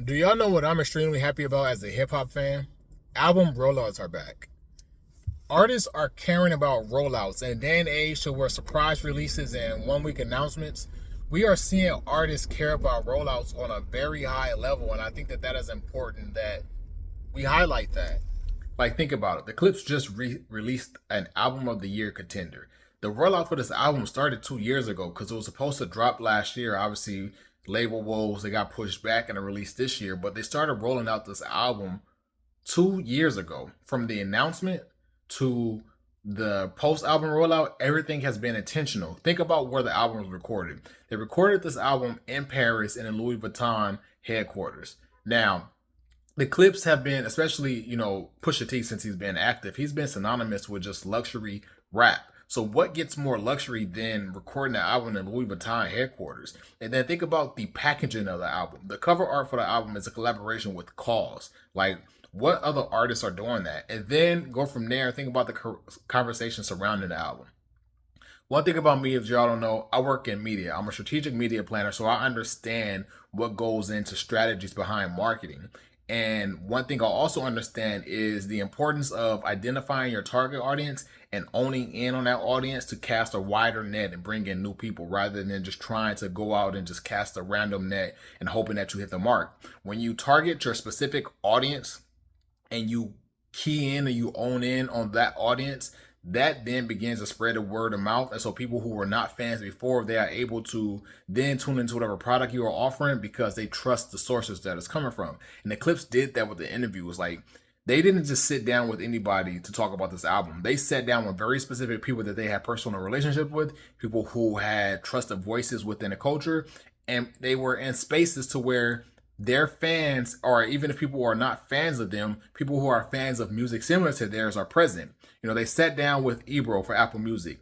Do y'all know what I'm extremely happy about as a hip hop fan? Album rollouts are back. Artists are caring about rollouts. In a day and age to where surprise releases and 1 week announcements, we are seeing artists care about rollouts on a very high level, and I think that that is important that we highlight that. Like, think about it. The Clips just released an album of the year contender. The rollout for this album started 2 years ago because it was supposed to drop last year. Obviously, label woes, they got pushed back and released this year, but they started rolling out this album 2 years ago. From the announcement to the post album rollout, everything has been intentional. Think about where the album was recorded. They recorded this album in Paris in the Louis Vuitton headquarters. Now, the Clips have been, especially, Pusha T, since he's been active, he's been synonymous with just luxury rap. So what gets more luxury than recording the album in Louis Vuitton headquarters? And then think about the packaging of the album. The cover art for the album is a collaboration with Cause. Like, what other artists are doing that? And then go from there and think about the conversation surrounding the album. One thing about me, if y'all don't know, I work in media. I'm a strategic media planner, so I understand what goes into strategies behind marketing. And one thing I also understand is the importance of identifying your target audience and owning in on that audience to cast a wider net and bring in new people rather than just trying to go out and just cast a random net and hoping that you hit the mark. When you target your specific audience and you key in and you own in on that audience, that then begins to spread the word of mouth. And so people who were not fans before, they are able to then tune into whatever product you are offering because they trust the sources that it's coming from. And the Clips did that with the interviews. Like, they didn't just sit down with anybody to talk about this album. They sat down with very specific people that they had personal relationship with, people who had trusted voices within the culture, and they were in spaces to where their fans, or even if people are not fans of them, people who are fans of music similar to theirs are present. They sat down with Ebro for Apple Music.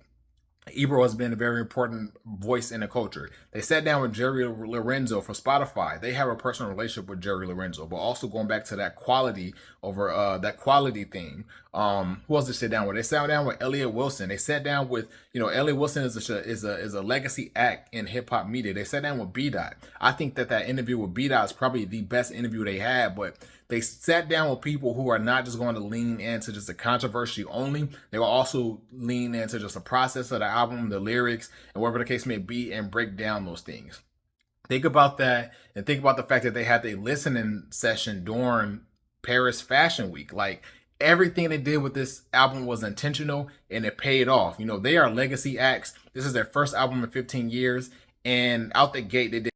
Ebro has been a very important voice in the culture. They sat down with Jerry Lorenzo for Spotify. They have a personal relationship with Jerry Lorenzo, but also going back to that quality over that quality thing. Who else they sit down with? They sat down with Elliott Wilson. They sat down with, Elliott Wilson is a legacy act in hip hop media. They sat down with B Dot. I think that interview with B Dot is probably the best interview they had, but they sat down with people who are not just going to lean into just the controversy only. They will also lean into just the process of the album, the lyrics, and whatever the case may be, and break down those things. Think about that, and think about the fact that they had a listening session during Paris Fashion Week. Like, everything they did with this album was intentional, and it paid off. They are legacy acts. This is their first album in 15 years, and out the gate, they did